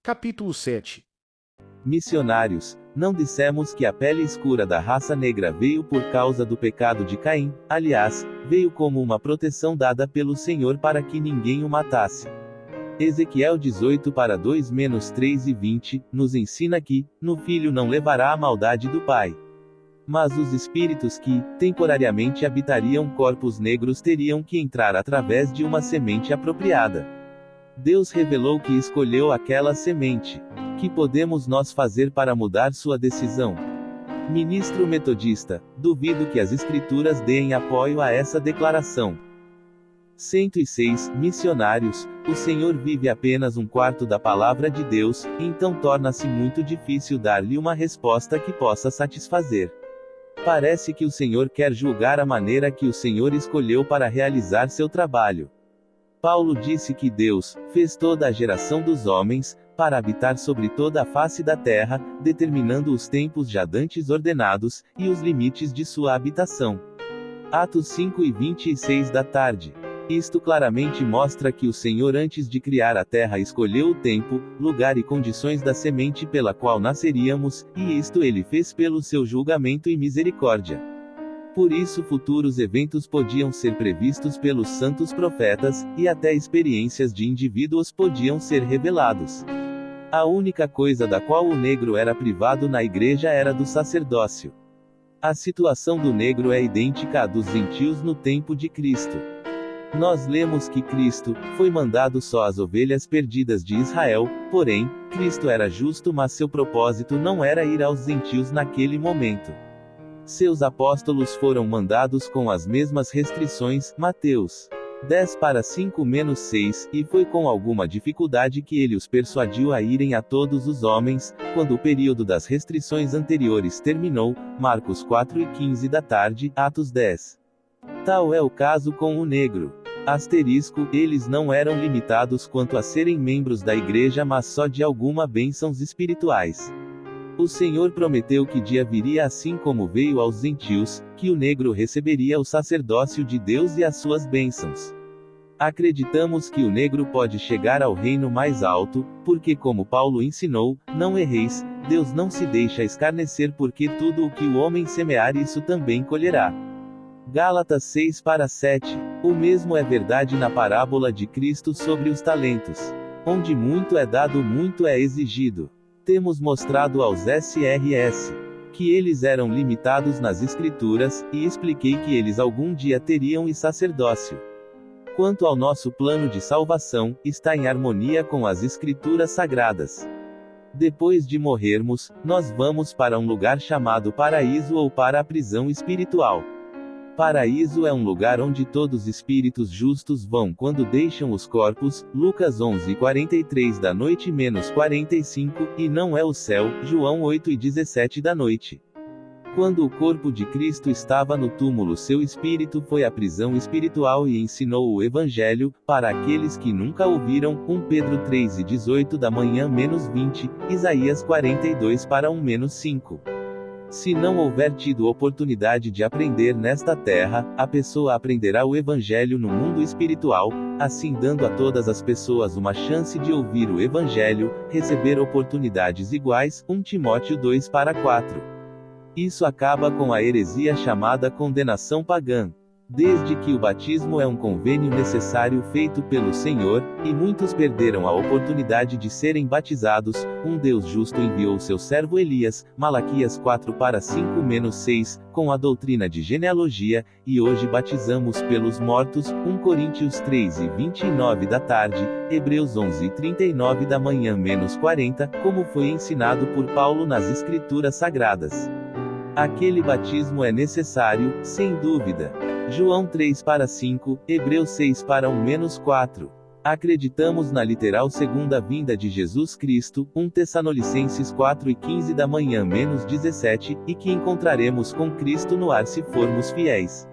Capítulo 7. Missionários, não dissemos que a pele escura da raça negra veio por causa do pecado de Caim, aliás, veio como uma proteção dada pelo Senhor para que ninguém o matasse. Ezequiel 18:2-3-20, nos ensina que, no filho não levará a maldade do pai. Mas os espíritos que, temporariamente habitariam corpos negros teriam que entrar através de uma semente apropriada. Deus revelou que escolheu aquela semente. Que podemos nós fazer para mudar sua decisão? Ministro metodista, duvido que as escrituras deem apoio a essa declaração. 106. Missionários, o Senhor vive apenas um quarto da palavra de Deus, então torna-se muito difícil dar-lhe uma resposta que possa satisfazer. Parece que o Senhor quer julgar a maneira que o Senhor escolheu para realizar seu trabalho. Paulo disse que Deus fez toda a geração dos homens para habitar sobre toda a face da terra, determinando os tempos já dantes ordenados, e os limites de sua habitação. Atos 5:26 da tarde. Isto claramente mostra que o Senhor antes de criar a terra escolheu o tempo, lugar e condições da semente pela qual nasceríamos, e isto ele fez pelo seu julgamento e misericórdia. Por isso futuros eventos podiam ser previstos pelos santos profetas, e até experiências de indivíduos podiam ser revelados. A única coisa da qual o negro era privado na igreja era do sacerdócio. A situação do negro é idêntica à dos gentios no tempo de Cristo. Nós lemos que Cristo foi mandado só às ovelhas perdidas de Israel, porém, Cristo era justo, mas seu propósito não era ir aos gentios naquele momento. Seus apóstolos foram mandados com as mesmas restrições, Mateus 10:5-6, e foi com alguma dificuldade que ele os persuadiu a irem a todos os homens, quando o período das restrições anteriores terminou, Marcos 4:15 da tarde, Atos 10. Tal é o caso com o negro. Eles não eram limitados quanto a serem membros da igreja, mas só de alguma bênçãos espirituais. O Senhor prometeu que dia viria assim como veio aos gentios, que o negro receberia o sacerdócio de Deus e as suas bênçãos. Acreditamos que o negro pode chegar ao reino mais alto, porque como Paulo ensinou, não erreis, Deus não se deixa escarnecer, porque tudo o que o homem semear isso também colherá. Gálatas 6:7. O mesmo é verdade na parábola de Cristo sobre os talentos. Onde muito é dado, muito é exigido. Temos mostrado aos SRS que eles eram limitados nas Escrituras, e expliquei que eles algum dia teriam sacerdócio. Quanto ao nosso plano de salvação, está em harmonia com as Escrituras Sagradas. Depois de morrermos, nós vamos para um lugar chamado paraíso ou para a prisão espiritual. Paraíso é um lugar onde todos os espíritos justos vão quando deixam os corpos, Lucas 11:43 da noite - 45, e não é o céu, João 8:17 da noite. Quando o corpo de Cristo estava no túmulo, seu espírito foi à prisão espiritual e ensinou o Evangelho, para aqueles que nunca ouviram, 1 Pedro 3:18 da manhã - 20, Isaías 42:1-5. Se não houver tido oportunidade de aprender nesta terra, a pessoa aprenderá o Evangelho no mundo espiritual, assim dando a todas as pessoas uma chance de ouvir o Evangelho, receber oportunidades iguais, 1 Timóteo 2:4. Isso acaba com a heresia chamada condenação pagã. Desde que o batismo é um convênio necessário feito pelo Senhor, e muitos perderam a oportunidade de serem batizados, um Deus justo enviou seu servo Elias, Malaquias 4:5-6, com a doutrina de genealogia, e hoje batizamos pelos mortos, 1 Coríntios 3:29 da tarde, Hebreus 11:39 da manhã - 40, como foi ensinado por Paulo nas Escrituras Sagradas. Aquele batismo é necessário, sem dúvida. João 3:5, Hebreus 6:1-4. Acreditamos na literal segunda vinda de Jesus Cristo, 1 Tessalonicenses 4:15 da manhã - 17, e que encontraremos com Cristo no ar se formos fiéis.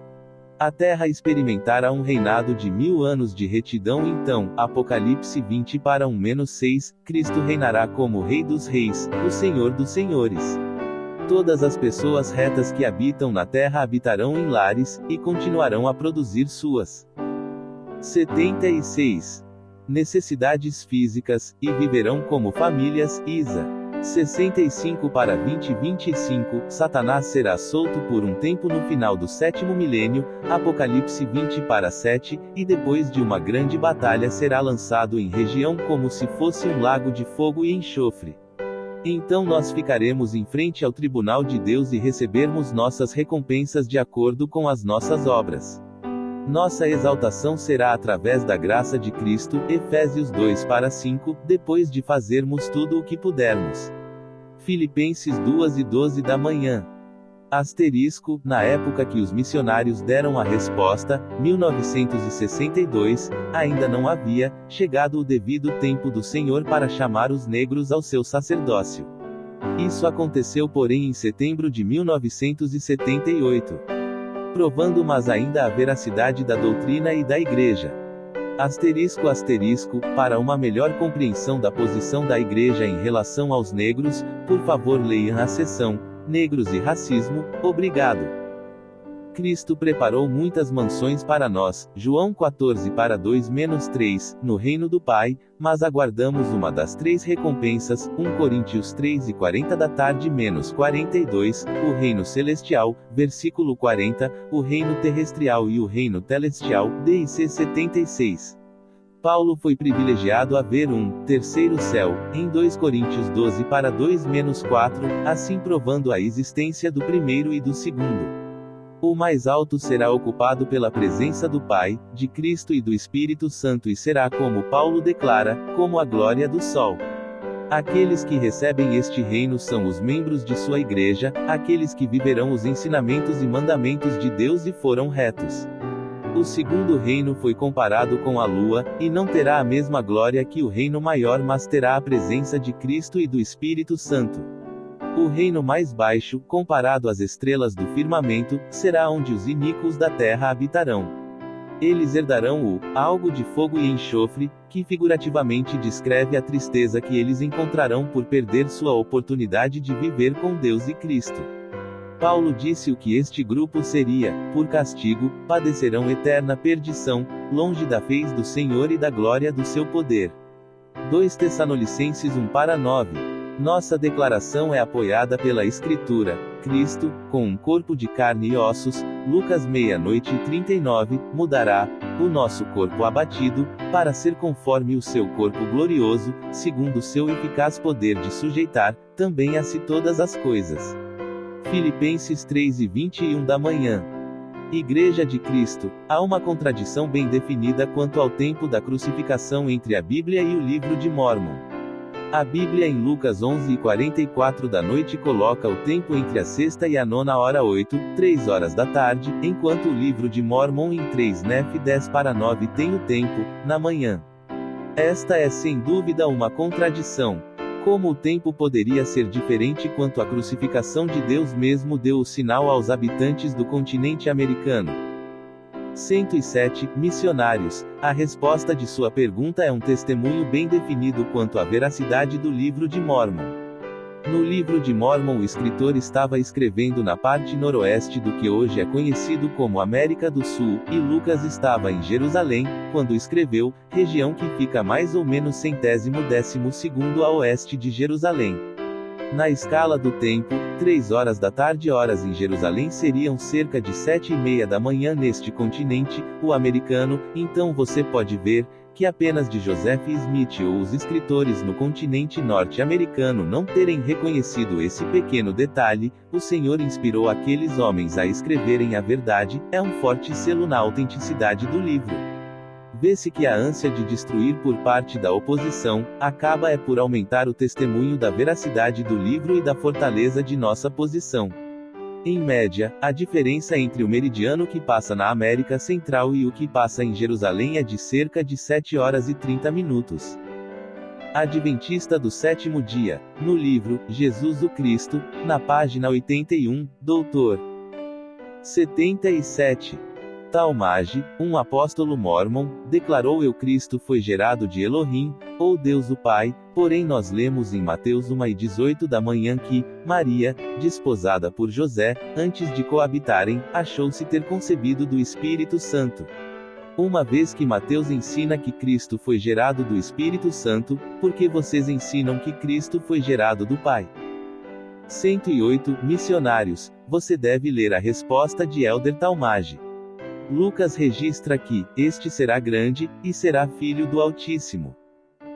A terra experimentará um reinado de 1000 anos de retidão, então, Apocalipse 20:1-6, Cristo reinará como Rei dos Reis, o Senhor dos Senhores. Todas as pessoas retas que habitam na terra habitarão em lares, e continuarão a produzir suas. 76. necessidades físicas, e viverão como famílias. Isa 65 para 20-25, Satanás será solto por um tempo no final do sétimo milênio, Apocalipse 20 para 7, e depois de uma grande batalha será lançado em região como se fosse um lago de fogo e enxofre. Então nós ficaremos em frente ao tribunal de Deus e recebermos nossas recompensas de acordo com as nossas obras. Nossa exaltação será através da graça de Cristo, Efésios 2 para 5, depois de fazermos tudo o que pudermos. Filipenses 2 e 12 da manhã. Asterisco, na época que os missionários deram a resposta, 1962, ainda não havia chegado o devido tempo do Senhor para chamar os negros ao seu sacerdócio. Isso aconteceu porém em setembro de 1978. Provando mas ainda a veracidade da doutrina e da Igreja. Asterisco, para uma melhor compreensão da posição da Igreja em relação aos negros, por favor leiam a seção Negros e Racismo. Obrigado. Cristo preparou muitas mansões para nós, João 14 para 2-3, no reino do Pai, mas aguardamos uma das três recompensas, 1 Coríntios 3 e 40 da tarde -42, o reino celestial, versículo 40, o reino terrestrial e o reino celestial, DIC 76. Paulo foi privilegiado a ver um terceiro céu, em 2 Coríntios 12 para 2-4, assim provando a existência do primeiro e do segundo. O mais alto será ocupado pela presença do Pai, de Cristo e do Espírito Santo e será, como Paulo declara, como a glória do sol. Aqueles que recebem este reino são os membros de sua igreja, aqueles que viverão os ensinamentos e mandamentos de Deus e foram retos. O segundo reino foi comparado com a lua, e não terá a mesma glória que o reino maior, mas terá a presença de Cristo e do Espírito Santo. O reino mais baixo, comparado às estrelas do firmamento, será onde os iníquos da terra habitarão. Eles herdarão o algo de fogo e enxofre, que figurativamente descreve a tristeza que eles encontrarão por perder sua oportunidade de viver com Deus e Cristo. Paulo disse o que este grupo seria: por castigo, padecerão eterna perdição, longe da fez do Senhor e da glória do seu poder. 2 Tessalonicenses 1 para 9. Nossa declaração é apoiada pela Escritura. Cristo, com um corpo de carne e ossos, Lucas 00:39, mudará o nosso corpo abatido, para ser conforme o seu corpo glorioso, segundo o seu eficaz poder de sujeitar, também a si todas as coisas. Filipenses 3 e 21 da manhã. Igreja de Cristo, há uma contradição bem definida quanto ao tempo da crucificação entre a Bíblia e o livro de Mórmon. A Bíblia em Lucas 11 e 44 da noite coloca o tempo entre a sexta e a nona hora 3 horas da tarde, enquanto o livro de Mórmon em 3 Nef 10 para 9 tem o tempo, na manhã. Esta é sem dúvida uma contradição. Como o tempo poderia ser diferente quanto à crucificação de Deus mesmo deu o sinal aos habitantes do continente americano? 107 Missionários. A resposta de sua pergunta é um testemunho bem definido quanto à veracidade do livro de Mórmon. No livro de Mórmon, o escritor estava escrevendo na parte noroeste do que hoje é conhecido como América do Sul, e Lucas estava em Jerusalém, quando escreveu, região que fica mais ou menos 112º a oeste de Jerusalém. Na escala do tempo, 3 horas da tarde horas em Jerusalém seriam cerca de 7:30 da manhã neste continente, o americano, então você pode ver, que apenas de Joseph Smith ou os escritores no continente norte-americano não terem reconhecido esse pequeno detalhe, o Senhor inspirou aqueles homens a escreverem a verdade, é um forte selo na autenticidade do livro. Vê-se que a ânsia de destruir por parte da oposição, acaba por aumentar o testemunho da veracidade do livro e da fortaleza de nossa posição. Em média, a diferença entre o meridiano que passa na América Central e o que passa em Jerusalém é de cerca de 7 horas e 30 minutos. Adventista do Sétimo Dia, no livro, Jesus o Cristo, na página 81, Dr. 77. Talmage, um apóstolo mórmon, declarou: "Eu Cristo foi gerado de Elohim, ou Deus o Pai", porém nós lemos em Mateus 1:18 da manhã que, Maria, desposada por José, antes de coabitarem, achou-se ter concebido do Espírito Santo. Uma vez que Mateus ensina que Cristo foi gerado do Espírito Santo, por que vocês ensinam que Cristo foi gerado do Pai? 108. Missionários. Você deve ler a resposta de Elder Talmage. Lucas registra que, este será grande, e será filho do Altíssimo.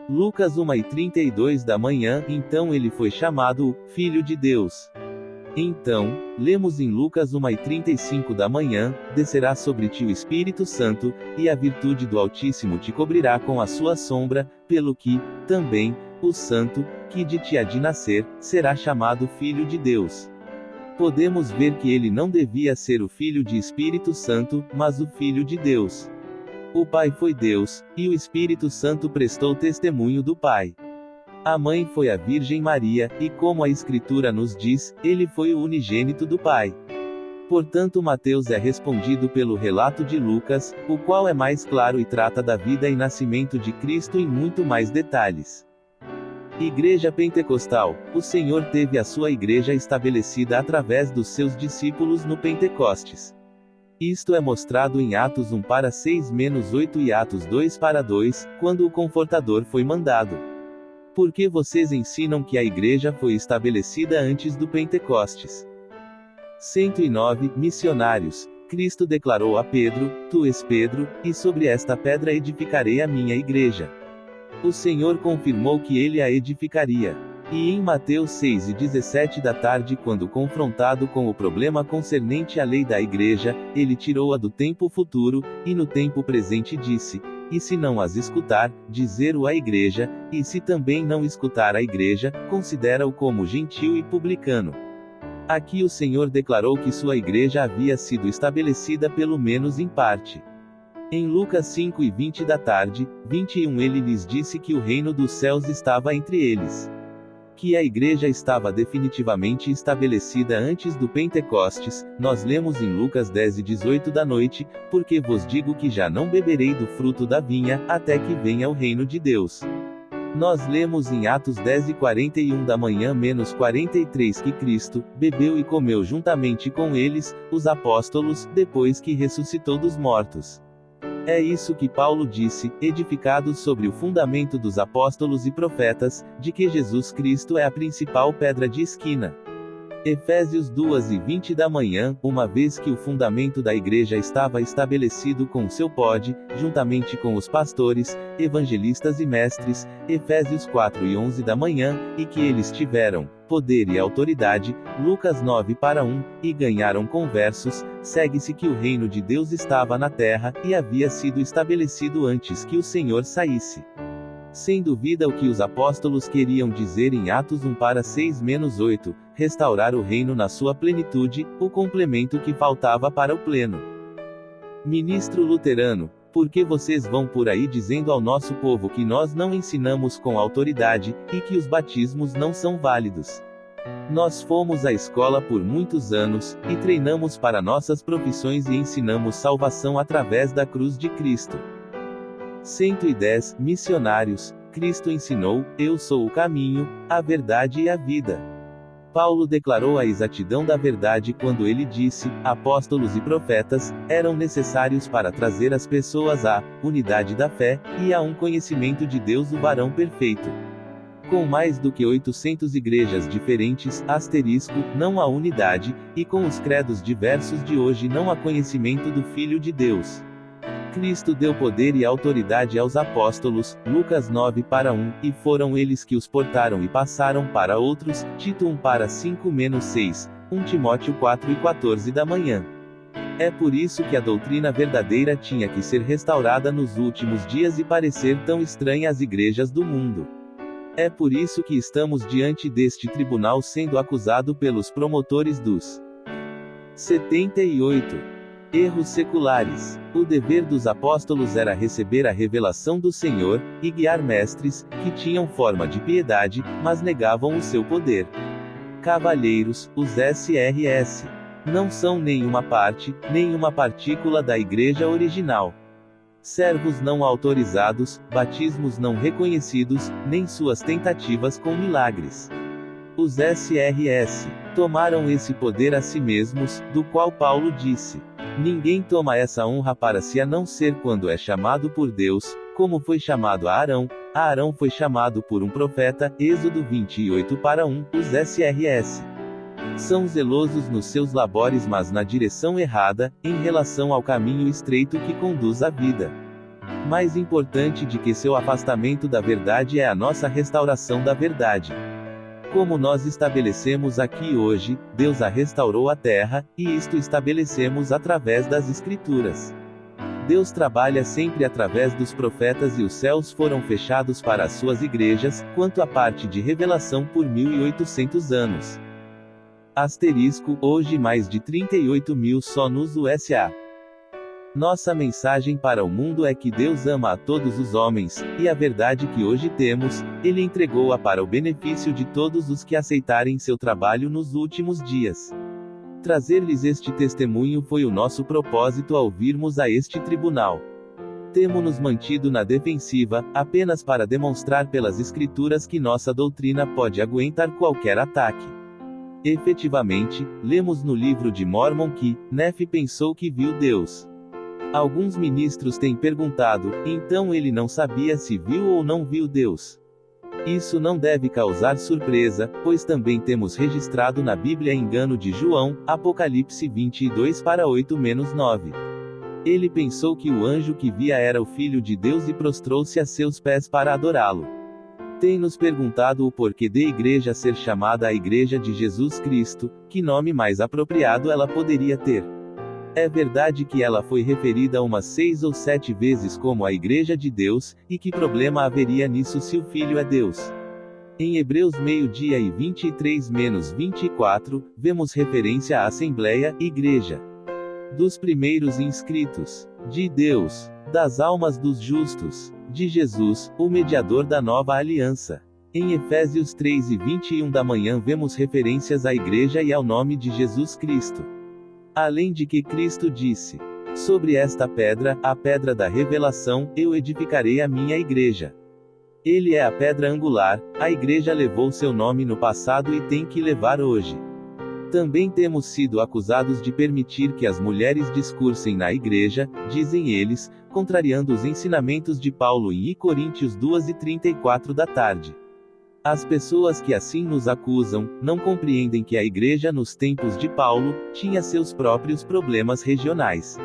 Lucas 1:32 da manhã, então ele foi chamado o Filho de Deus. Então, lemos em Lucas 1:35 da manhã, descerá sobre ti o Espírito Santo, e a virtude do Altíssimo te cobrirá com a sua sombra, pelo que, também, o Santo, que de ti há de nascer, será chamado Filho de Deus. Podemos ver que ele não devia ser o filho de Espírito Santo, mas o Filho de Deus. O Pai foi Deus, e o Espírito Santo prestou testemunho do Pai. A mãe foi a Virgem Maria, e como a Escritura nos diz, ele foi o unigênito do Pai. Portanto, Mateus é respondido pelo relato de Lucas, o qual é mais claro e trata da vida e nascimento de Cristo em muito mais detalhes. Igreja Pentecostal. O Senhor teve a sua igreja estabelecida através dos seus discípulos no Pentecostes. Isto é mostrado em Atos 1:6-8 e Atos 2:2, quando o Confortador foi mandado. Por que vocês ensinam que a igreja foi estabelecida antes do Pentecostes? 109. Missionários. Cristo declarou a Pedro, tu és Pedro, e sobre esta pedra edificarei a minha igreja. O Senhor confirmou que ele a edificaria. E em Mateus 6:17 da tarde, quando confrontado com o problema concernente à lei da igreja, ele tirou-a do tempo futuro, e no tempo presente disse: e se não as escutar, dizer-o à igreja, e se também não escutar a igreja, considera-o como gentil e publicano. Aqui o Senhor declarou que sua igreja havia sido estabelecida pelo menos em parte. Em Lucas 5:20 da tarde, 21 ele lhes disse que o reino dos céus estava entre eles. Que a igreja estava definitivamente estabelecida antes do Pentecostes, nós lemos em Lucas 10:18 da noite, porque vos digo que já não beberei do fruto da vinha, até que venha o reino de Deus. Nós lemos em Atos 10:41 da manhã menos 43 que Cristo bebeu e comeu juntamente com eles, os apóstolos, depois que ressuscitou dos mortos. É isso que Paulo disse, edificados sobre o fundamento dos apóstolos e profetas, de que Jesus Cristo é a principal pedra de esquina. Efésios 2:20 da manhã, uma vez que o fundamento da igreja estava estabelecido com seu póde, juntamente com os pastores, evangelistas e mestres, Efésios 4:11 da manhã, e que eles tiveram poder e autoridade, Lucas 9:1, e ganharam conversos, segue-se que o reino de Deus estava na terra, e havia sido estabelecido antes que o Senhor saísse. Sem dúvida o que os apóstolos queriam dizer em Atos 1:6-8, restaurar o reino na sua plenitude, o complemento que faltava para o pleno. Ministro luterano, por que vocês vão por aí dizendo ao nosso povo que nós não ensinamos com autoridade, e que os batismos não são válidos? Nós fomos à escola por muitos anos, e treinamos para nossas profissões e ensinamos salvação através da cruz de Cristo. 110. Missionários. Cristo ensinou, eu sou o caminho, a verdade e a vida. Paulo declarou a exatidão da verdade quando ele disse, apóstolos e profetas, eram necessários para trazer as pessoas à unidade da fé, e a um conhecimento de Deus o varão perfeito. Com mais do que 800 igrejas diferentes, não há unidade, e com os credos diversos de hoje não há conhecimento do Filho de Deus. Cristo deu poder e autoridade aos apóstolos, Lucas 9:1, e foram eles que os portaram e passaram para outros, Tito 1:5-6, 1 Timóteo 4:14 da manhã. É por isso que a doutrina verdadeira tinha que ser restaurada nos últimos dias e parecer tão estranha às igrejas do mundo. É por isso que estamos diante deste tribunal sendo acusado pelos promotores dos 78. Erros seculares. O dever dos apóstolos era receber a revelação do Senhor, e guiar mestres, que tinham forma de piedade, mas negavam o seu poder. Cavalheiros, os SRS. Não são nenhuma parte, nenhuma partícula da igreja original. Servos não autorizados, batismos não reconhecidos, nem suas tentativas com milagres. Os SRS tomaram esse poder a si mesmos, do qual Paulo disse: ninguém toma essa honra para si a não ser quando é chamado por Deus, como foi chamado a Arão. Arão foi chamado por um profeta, Êxodo 28:1. Os SRS são zelosos nos seus labores, mas na direção errada, em relação ao caminho estreito que conduz à vida. Mais importante de que seu afastamento da verdade é a nossa restauração da verdade. Como nós estabelecemos aqui hoje, Deus a restaurou à terra, e isto estabelecemos através das Escrituras. Deus trabalha sempre através dos profetas e os céus foram fechados para as suas igrejas, quanto à parte de revelação por 1800 anos. Hoje mais de 38.000 só nos USA. Nossa mensagem para o mundo é que Deus ama a todos os homens, e a verdade que hoje temos, Ele entregou-a para o benefício de todos os que aceitarem seu trabalho nos últimos dias. Trazer-lhes este testemunho foi o nosso propósito ao virmos a este tribunal. Temo-nos mantido na defensiva, apenas para demonstrar pelas Escrituras que nossa doutrina pode aguentar qualquer ataque. Efetivamente, lemos no livro de Mórmon que Nefe pensou que viu Deus. Alguns ministros têm perguntado, então ele não sabia se viu ou não viu Deus. Isso não deve causar surpresa, pois também temos registrado na Bíblia engano de João, Apocalipse 22:8-9. Ele pensou que o anjo que via era o Filho de Deus e prostrou-se a seus pés para adorá-lo. Tem nos perguntado o porquê de igreja ser chamada a Igreja de Jesus Cristo, que nome mais apropriado ela poderia ter. É verdade que ela foi referida umas 6 ou 7 vezes como a Igreja de Deus, e que problema haveria nisso se o Filho é Deus? Em Hebreus 12:23-24, vemos referência à Assembleia, Igreja dos primeiros inscritos, de Deus, das almas dos justos, de Jesus, o mediador da nova aliança. Em Efésios 3:21 vemos referências à Igreja e ao nome de Jesus Cristo. Além de que Cristo disse: sobre esta pedra, a pedra da revelação, eu edificarei a minha igreja. Ele é a pedra angular, a igreja levou seu nome no passado e tem que levar hoje. Também temos sido acusados de permitir que as mulheres discursem na igreja, dizem eles, contrariando os ensinamentos de Paulo em Coríntios 2:34. As pessoas que assim nos acusam, não compreendem que a igreja nos tempos de Paulo, tinha seus próprios problemas regionais.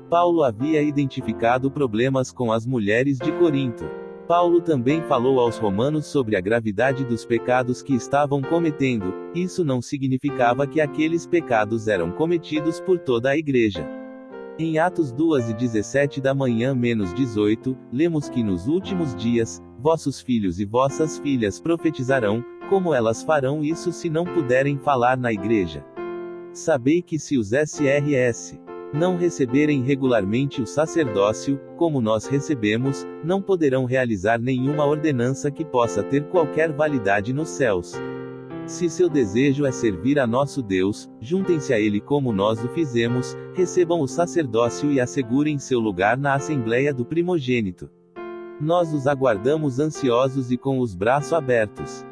Paulo havia identificado problemas com as mulheres de Corinto. Paulo também falou aos romanos sobre a gravidade dos pecados que estavam cometendo. Isso não significava que aqueles pecados eram cometidos por toda a igreja. Em Atos 2:17-18, lemos que nos últimos dias, vossos filhos e vossas filhas profetizarão, como elas farão isso se não puderem falar na igreja? Sabei que se os SRS não receberem regularmente o sacerdócio, como nós recebemos, não poderão realizar nenhuma ordenança que possa ter qualquer validade nos céus. Se seu desejo é servir a nosso Deus, juntem-se a Ele como nós o fizemos, recebam o sacerdócio e assegurem seu lugar na Assembleia do Primogênito. Nós os aguardamos ansiosos e com os braços abertos.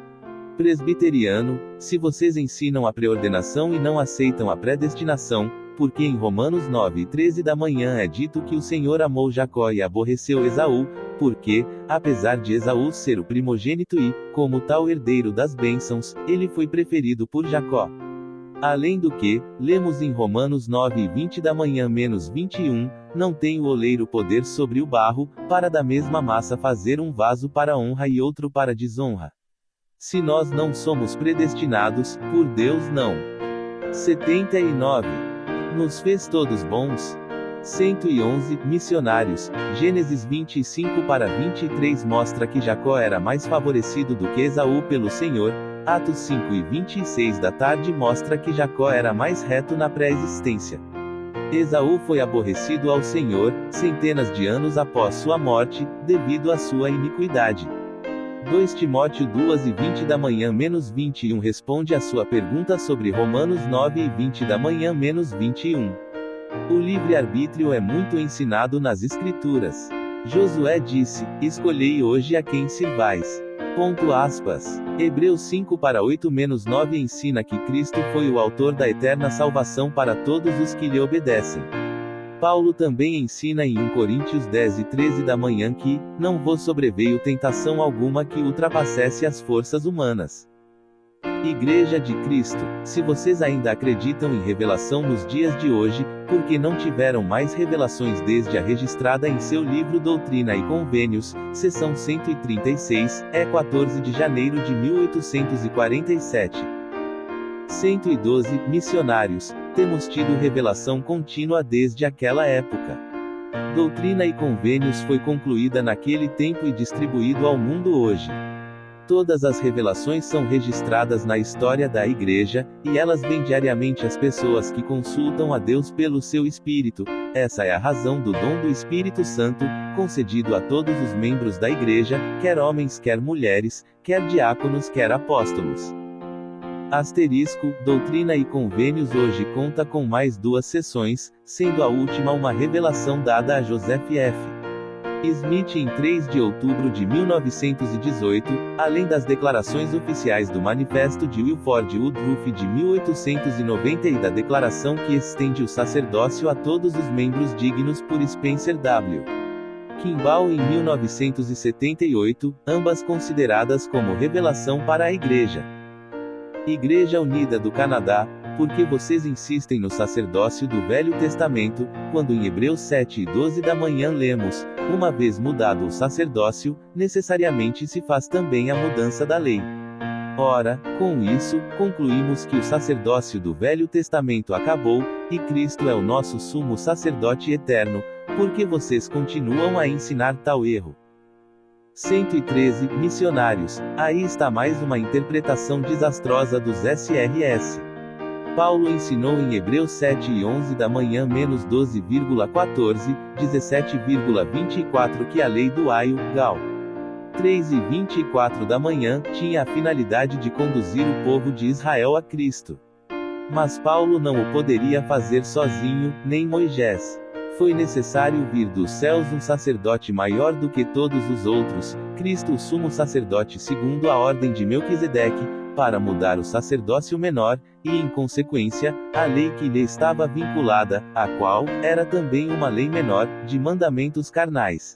Presbiteriano, se vocês ensinam a preordenação e não aceitam a predestinação, porque em Romanos 9:13 é dito que o Senhor amou Jacó e aborreceu Esaú, porque, apesar de Esaú ser o primogênito e, como tal herdeiro das bênçãos, ele foi preferido por Jacó. Além do que, lemos em Romanos 9:20-21, não tem o oleiro poder sobre o barro, para da mesma massa fazer um vaso para honra e outro para desonra. Se nós não somos predestinados, por Deus não. 79. Nos fez todos bons. 111. Missionários. Gênesis 25-23 mostra que Jacó era mais favorecido do que Esaú pelo Senhor. Atos 5:26 mostra que Jacó era mais reto na pré-existência. Esaú foi aborrecido ao Senhor, centenas de anos após sua morte, devido à sua iniquidade. 2 Timóteo 2:20-21 responde à sua pergunta sobre Romanos 9:20-21. O livre-arbítrio é muito ensinado nas Escrituras. Josué disse: escolhei hoje a quem sirvais. Hebreus 5:8-9 ensina que Cristo foi o autor da eterna salvação para todos os que lhe obedecem. Paulo também ensina em 1 Coríntios 10:13 da manhã que, não vos sobreveio tentação alguma que ultrapassesse as forças humanas. Igreja de Cristo, se vocês ainda acreditam em revelação nos dias de hoje, por que não tiveram mais revelações desde a registrada em seu livro Doutrina e Convênios, seção 136, 14 de janeiro de 1847. 112 Missionários, temos tido revelação contínua desde aquela época. Doutrina e Convênios foi concluída naquele tempo e distribuído ao mundo hoje. Todas as revelações são registradas na história da Igreja, e elas vêm diariamente às pessoas que consultam a Deus pelo seu Espírito. Essa é a razão do dom do Espírito Santo, concedido a todos os membros da Igreja, quer homens quer mulheres, quer diáconos quer apóstolos. Doutrina e Convênios hoje conta com mais 2 sessões, sendo a última uma revelação dada a Joseph F. Smith em 3 de outubro de 1918, além das declarações oficiais do Manifesto de Wilford Woodruff de 1890 e da declaração que estende o sacerdócio a todos os membros dignos por Spencer W. Kimball em 1978, ambas consideradas como revelação para a Igreja. Igreja Unida do Canadá, por que vocês insistem no sacerdócio do Velho Testamento, quando em Hebreus 7:12 da manhã lemos, uma vez mudado o sacerdócio, necessariamente se faz também a mudança da lei. Ora, com isso, concluímos que o sacerdócio do Velho Testamento acabou, e Cristo é o nosso sumo sacerdote eterno, por que vocês continuam a ensinar tal erro? 113 Missionários, aí está mais uma interpretação desastrosa dos SRS. Paulo ensinou em Hebreus 7:11 da manhã -12,14, 17,24 que a lei do Aio, Gal. 3:24 da manhã, tinha a finalidade de conduzir o povo de Israel a Cristo. Mas Paulo não o poderia fazer sozinho, nem Moisés. Foi necessário vir dos céus um sacerdote maior do que todos os outros, Cristo o sumo sacerdote segundo a ordem de Melquisedeque, para mudar o sacerdócio menor, e em consequência, a lei que lhe estava vinculada, a qual era também uma lei menor, de mandamentos carnais.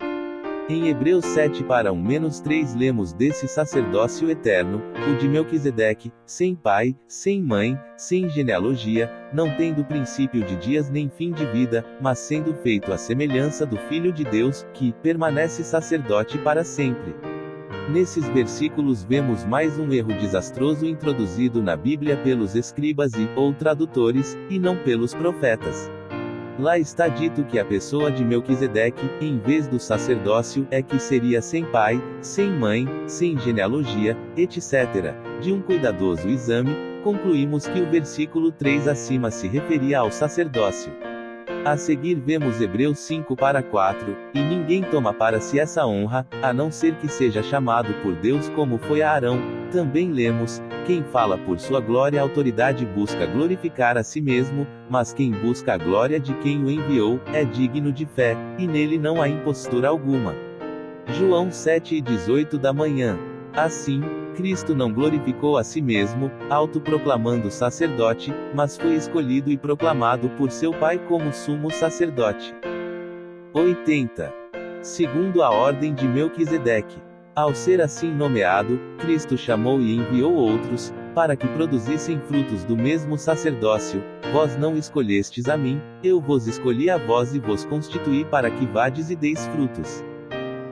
Em Hebreus 7:1-3 lemos desse sacerdócio eterno, o de Melquisedeque, sem pai, sem mãe, sem genealogia, não tendo princípio de dias nem fim de vida, mas sendo feito à semelhança do Filho de Deus, que permanece sacerdote para sempre. Nesses versículos vemos mais um erro desastroso introduzido na Bíblia pelos escribas ou tradutores, e não pelos profetas. Lá está dito que a pessoa de Melquisedeque, em vez do sacerdócio, é que seria sem pai, sem mãe, sem genealogia, etc. De um cuidadoso exame, concluímos que o versículo 3 acima se referia ao sacerdócio. A seguir vemos Hebreus 5:4, e ninguém toma para si essa honra, a não ser que seja chamado por Deus como foi a Arão. Também lemos, quem fala por sua glória a autoridade busca glorificar a si mesmo, mas quem busca a glória de quem o enviou, é digno de fé, e nele não há impostura alguma. João 7:18 da manhã. Assim, Cristo não glorificou a si mesmo, autoproclamando sacerdote, mas foi escolhido e proclamado por seu Pai como sumo sacerdote. 80. Segundo a ordem de Melquisedeque. Ao ser assim nomeado, Cristo chamou e enviou outros, para que produzissem frutos do mesmo sacerdócio. Vós não escolhestes a mim, eu vos escolhi a vós e vos constituí para que vades e deis frutos.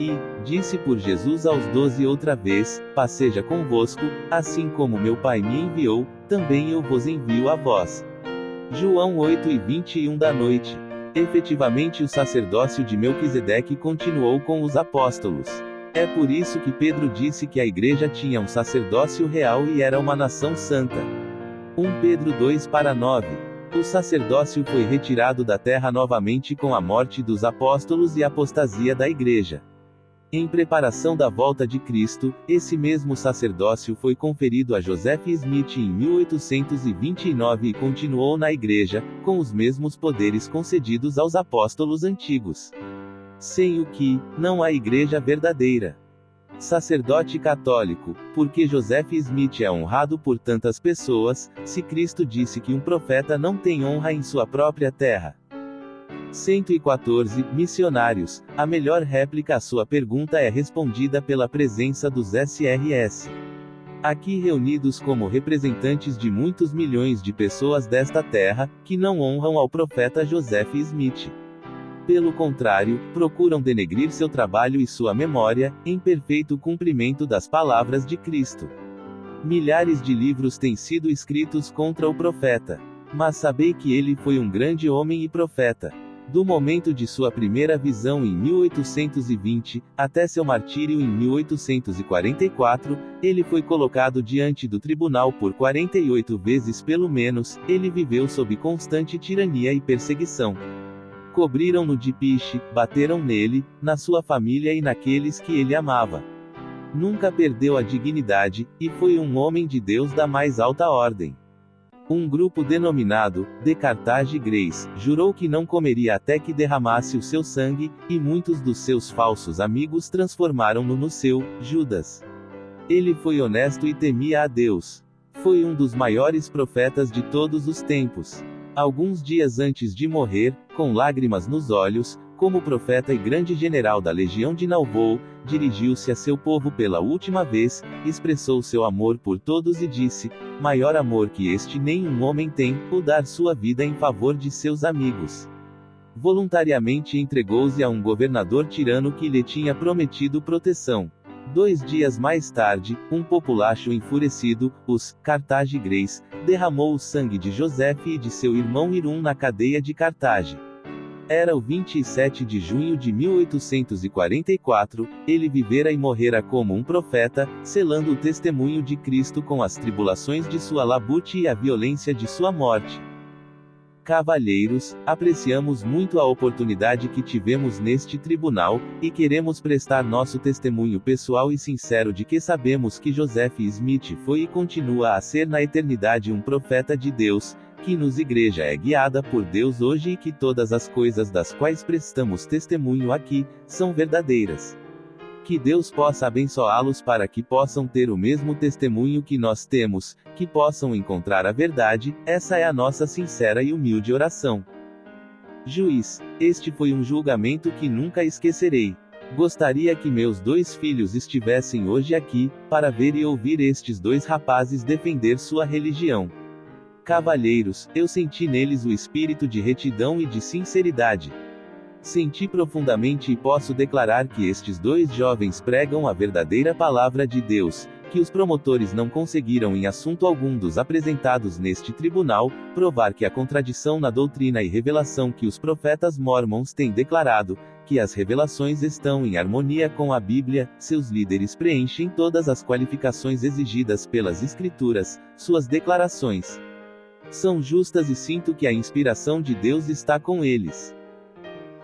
E, disse por Jesus aos 12 outra vez, paz seja convosco, assim como meu Pai me enviou, também eu vos envio a vós. João 8:21 da noite. Efetivamente o sacerdócio de Melquisedeque continuou com os apóstolos. É por isso que Pedro disse que a igreja tinha um sacerdócio real e era uma nação santa. 1 Pedro 2:9. O sacerdócio foi retirado da terra novamente com a morte dos apóstolos e a apostasia da igreja. Em preparação da volta de Cristo, esse mesmo sacerdócio foi conferido a Joseph Smith em 1829 e continuou na igreja, com os mesmos poderes concedidos aos apóstolos antigos. Sem o que, não há igreja verdadeira. Sacerdote católico, por que Joseph Smith é honrado por tantas pessoas, se Cristo disse que um profeta não tem honra em sua própria terra? 114. Missionários. A melhor réplica à sua pergunta é respondida pela presença dos SRS. Aqui reunidos como representantes de muitos milhões de pessoas desta terra, que não honram ao profeta Joseph Smith. Pelo contrário, procuram denegrir seu trabalho e sua memória, em perfeito cumprimento das palavras de Cristo. Milhares de livros têm sido escritos contra o profeta. Mas sabei que ele foi um grande homem e profeta. Do momento de sua primeira visão em 1820, até seu martírio em 1844, ele foi colocado diante do tribunal por 48 vezes pelo menos, ele viveu sob constante tirania e perseguição. Cobriram-no de piche, bateram nele, na sua família e naqueles que ele amava. Nunca perdeu a dignidade, e foi um homem de Deus da mais alta ordem. Um grupo denominado, The Carthage Grace, jurou que não comeria até que derramasse o seu sangue, e muitos dos seus falsos amigos transformaram-no no seu Judas. Ele foi honesto e temia a Deus. Foi um dos maiores profetas de todos os tempos. Alguns dias antes de morrer, com lágrimas nos olhos, como profeta e grande general da legião de Nauvoo, dirigiu-se a seu povo pela última vez, expressou seu amor por todos e disse: maior amor que este nenhum homem tem, o dar sua vida em favor de seus amigos. Voluntariamente entregou-se a um governador tirano que lhe tinha prometido proteção. 2 dias mais tarde, um populacho enfurecido, os Carthage Grace, derramou o sangue de Joseph e de seu irmão Hirum na cadeia de Cartage. Era o 27 de junho de 1844, ele vivera e morrera como um profeta, selando o testemunho de Cristo com as tribulações de sua labute e a violência de sua morte. Cavalheiros, apreciamos muito a oportunidade que tivemos neste tribunal, e queremos prestar nosso testemunho pessoal e sincero de que sabemos que Joseph Smith foi e continua a ser na eternidade um profeta de Deus, que nos igreja é guiada por Deus hoje e que todas as coisas das quais prestamos testemunho aqui, são verdadeiras. Que Deus possa abençoá-los para que possam ter o mesmo testemunho que nós temos, que possam encontrar a verdade, essa é a nossa sincera e humilde oração. Juiz, este foi um julgamento que nunca esquecerei. Gostaria que meus 2 filhos estivessem hoje aqui, para ver e ouvir estes 2 rapazes defender sua religião. Cavalheiros, eu senti neles o espírito de retidão e de sinceridade. Senti profundamente e posso declarar que estes 2 jovens pregam a verdadeira palavra de Deus, que os promotores não conseguiram em assunto algum dos apresentados neste tribunal, provar que a contradição na doutrina e revelação que os profetas mormons têm declarado, que as revelações estão em harmonia com a Bíblia, seus líderes preenchem todas as qualificações exigidas pelas Escrituras, suas declarações são justas e sinto que a inspiração de Deus está com eles.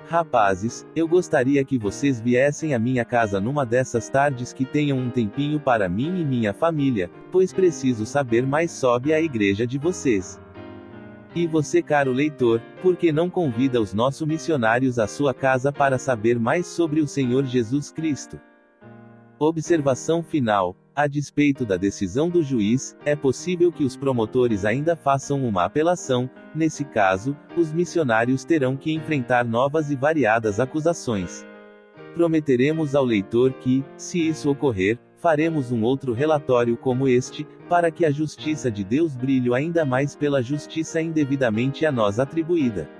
Rapazes, eu gostaria que vocês viessem à minha casa numa dessas tardes que tenham um tempinho para mim e minha família, pois preciso saber mais sobre a igreja de vocês. E você, caro leitor, por que não convida os nossos missionários à sua casa para saber mais sobre o Senhor Jesus Cristo? Observação final. A despeito da decisão do juiz, é possível que os promotores ainda façam uma apelação. Nesse caso, os missionários terão que enfrentar novas e variadas acusações. Prometeremos ao leitor que, se isso ocorrer, faremos um outro relatório como este, para que a justiça de Deus brilhe ainda mais pela justiça indevidamente a nós atribuída.